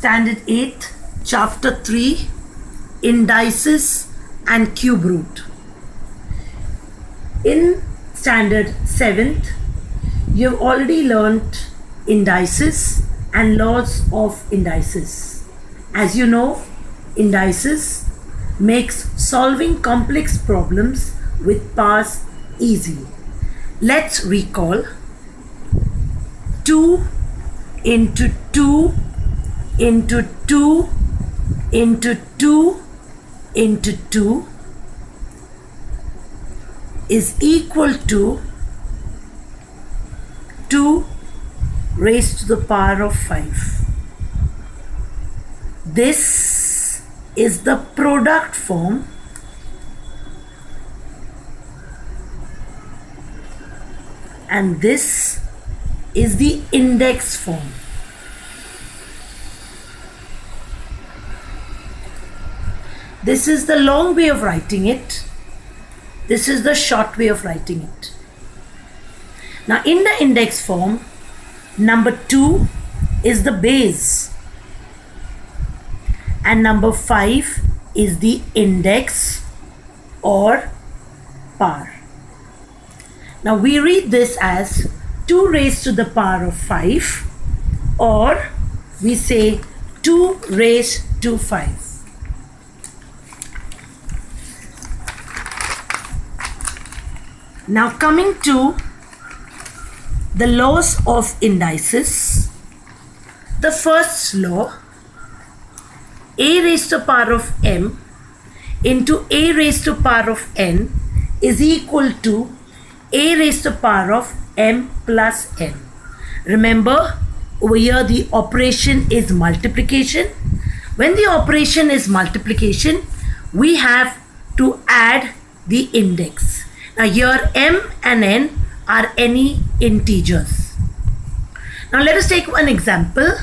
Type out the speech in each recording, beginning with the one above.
Standard 8, Chapter 3, Indices and Cube Root. In Standard 7th, you have already learnt indices and laws of indices. As you know, indices makes solving complex problems with powers easy. Let's recall 2 into 2 into 2 into 2 into 2 is equal to 2 raised to the power of 5. This is the product form and this is the index form. This is the long way of writing it. This is the short way of writing it. Now in the index form, number 2 is the base and number 5 is the index or power. Now we read this as 2 raised to the power of 5, or we say 2 raised to 5. Now coming to the laws of indices, the first law, a raised to the power of m into a raised to the power of n is equal to a raised to the power of m plus n. Remember, over here the operation is multiplication. When the operation is multiplication, we have to add the index. Now here m and n are any integers. Now let us take one example.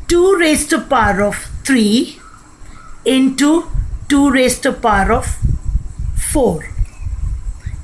2 raised to the power of 3 into 2 raised to the power of 4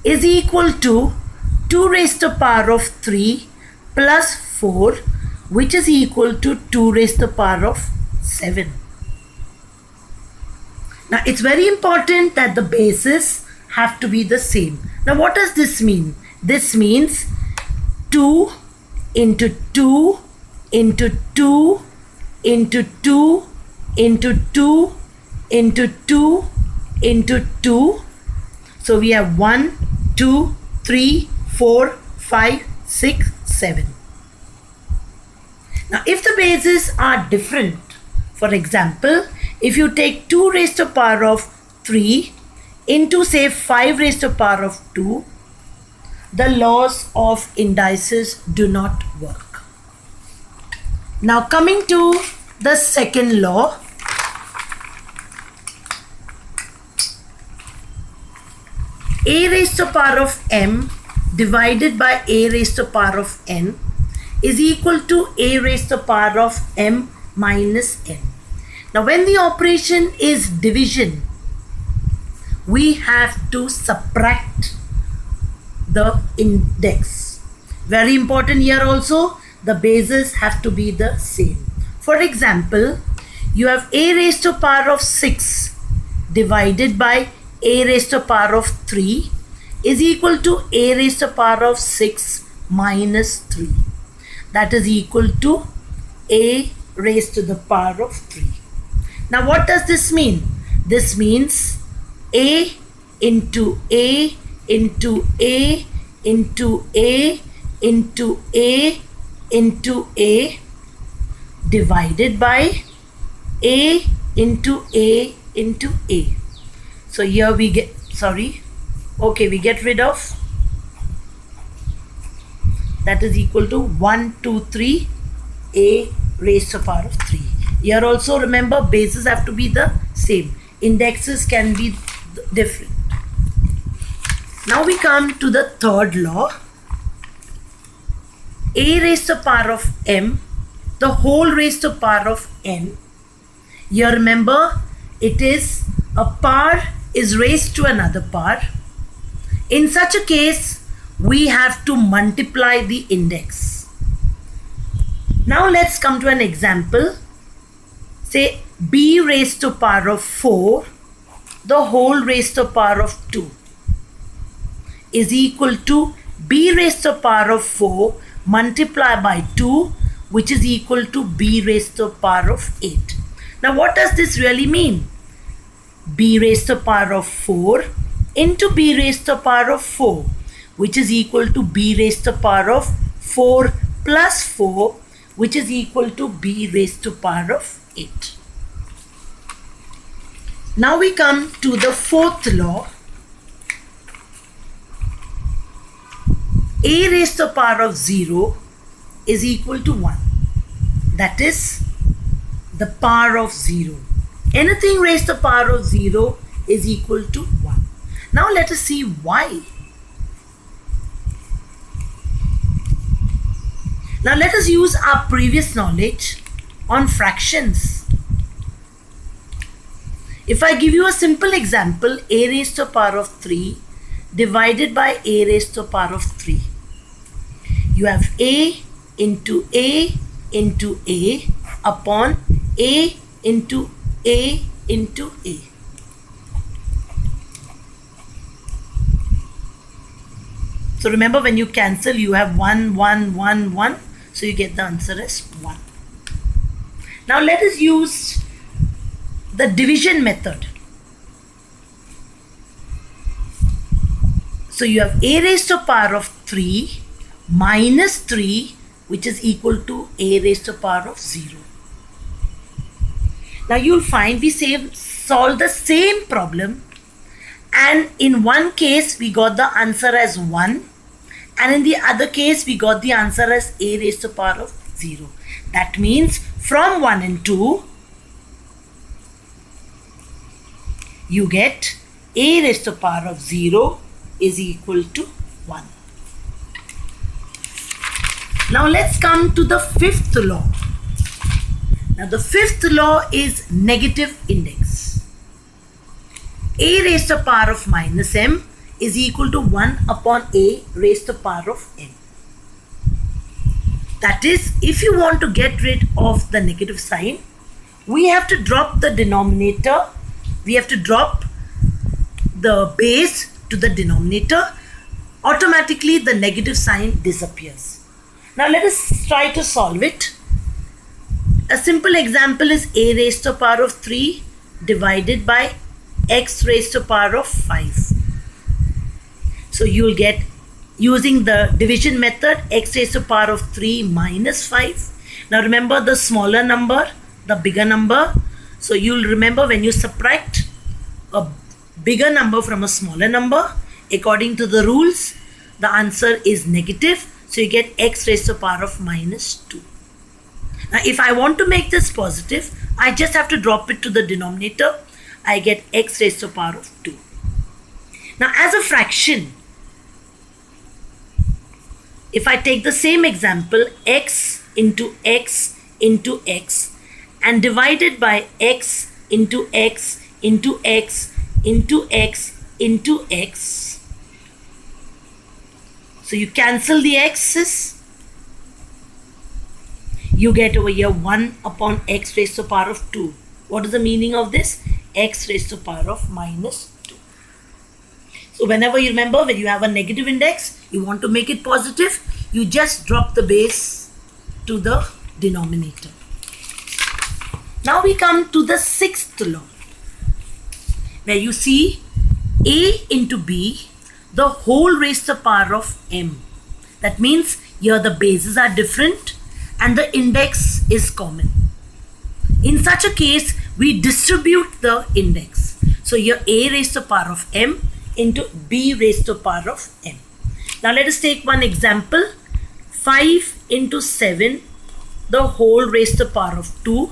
is equal to 2 raised to the power of 3 plus 4, which is equal to 2 raised to the power of 7. Now it's very important that the bases have to be the same. Now what does this mean? This means 2 into 2 into 2 into 2 into 2 into 2 into 2. So we have 1, 2, 3, 4, 5, 6, 7. Now if the bases are different, for example, if you take 2 raised to the power of 3 into say 5 raised to the power of 2, the laws of indices do not work. Now coming to the second law, a raised to the power of m divided by a raised to the power of n is equal to a raised to the power of m minus n. Now when the operation is division, we have to subtract the index. Very important here also, the bases have to be the same. For example, you have a raised to the power of 6 divided by a raised to the power of 3 is equal to a raised to the power of 6 minus 3. That is equal to a raised to the power of 3. Now what does this mean? This means a into a into a into a into a into a divided by a into a into a. So here we get, we get rid of, that is equal to 1, 2, 3 a raised to the power of 3. Here also remember, bases have to be the same. Indexes can be different. Now we come to the third law, a raised to the power of m, the whole raised to the power of n. Here remember, it is a power is raised to another power. In such a case, we have to multiply the index. Now let's come to an example. Say b raised to power of 4 the whole raised to power of 2 is equal to b raised to power of 4 multiplied by 2, which is equal to b raised to power of 8. Now what does this really mean? B raised to power of 4 into b raised to power of 4, which is equal to b raised to power of 4 plus 4, which is equal to b raised to power of 8. Now we come to the fourth law. A raised to power of 0 is equal to 1. That is the power of 0. Anything raised to power of 0 is equal to 1. Now let us see why. Now let us use our previous knowledge on fractions. If I give you a simple example, a raised to power of 3 divided by a raised to power of 3. You have a into a into a upon a into a into a. So remember, when you cancel, you have 1, 1, 1, 1. So you get the answer as 1. Now let us use the division method. So you have a raised to power of 3 minus 3, which is equal to a raised to power of 0. Now you'll find we solve the same problem, and in one case we got the answer as 1, and in the other case we got the answer as a raised to power of 0. That means from 1 and 2 you get a raised to power of 0 is equal to 1. Now let's come to the fifth law. Now the fifth law is negative index. A raised to power of minus m is equal to 1 upon a raised to power of n. That is, if you want to get rid of the negative sign, we have to drop the denominator. We have to drop the base to the denominator. Automatically the negative sign disappears. Now let us try to solve it. A simple example is a raised to power of 3 divided by x raised to power of 5. So you will get, using the division method, x raised to power of 3 minus 5. Now remember the smaller number, the bigger number. So you'll remember, when you subtract a bigger number from a smaller number, according to the rules, the answer is negative. So you get x raised to power of minus 2. Now if I want to make this positive, I just have to drop it to the denominator. I get x raised to power of 2. Now as a fraction, if I take the same example, x into x into x and divided by x into x into x into x into x. So you cancel the x's. You get over here 1 upon x raised to power of 2. What is the meaning of this? X raised to power of minus 2. So whenever you remember, when you have a negative index, you want to make it positive, you just drop the base to the denominator. Now we come to the sixth law, where you see a into b the whole raised to power of m. That means here the bases are different and the index is common. In such a case, we distribute the index. So here a raised to power of m into b raised to power of m. Now let us take one example. 5 into 7, the whole raised to power of 2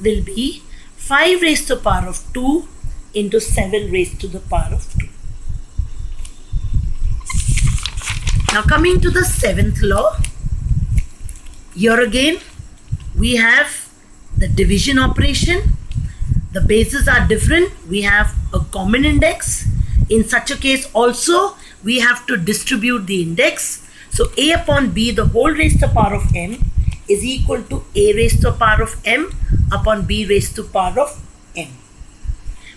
will be 5 raised to power of 2 into 7 raised to the power of 2. Now coming to the seventh law, here again we have the division operation. The bases are different. We have a common index. In such a case also we have to distribute the index. So a upon b the whole raised to power of m is equal to a raised to the power of m upon b raised to the power of m.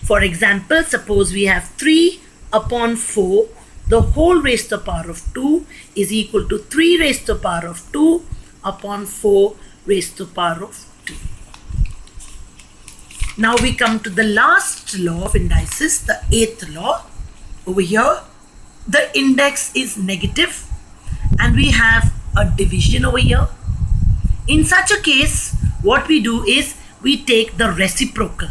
For example, suppose we have 3 upon 4, the whole raised to the power of 2 is equal to 3 raised to the power of 2 upon 4 raised to the power of 2. Now we come to the last law of indices, the 8th law. Over here, the index is negative and we have a division over here. In such a case, what we do is we take the reciprocal.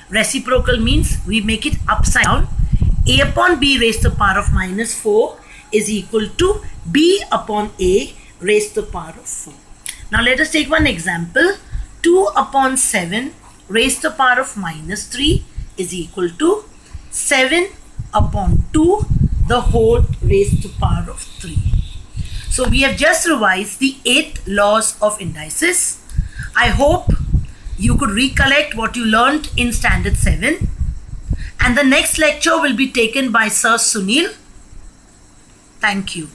Reciprocal means we make it upside down. A upon b raised to the power of minus 4 is equal to b upon a raised to the power of 4. Now let us take one example. 2 upon 7 raised to the power of minus 3 is equal to 7 upon 2 the whole raised to the power of 3. So we have just revised the 8 laws of indices. I hope you could recollect what you learned in standard 7. And the next lecture will be taken by Sir Sunil. Thank you.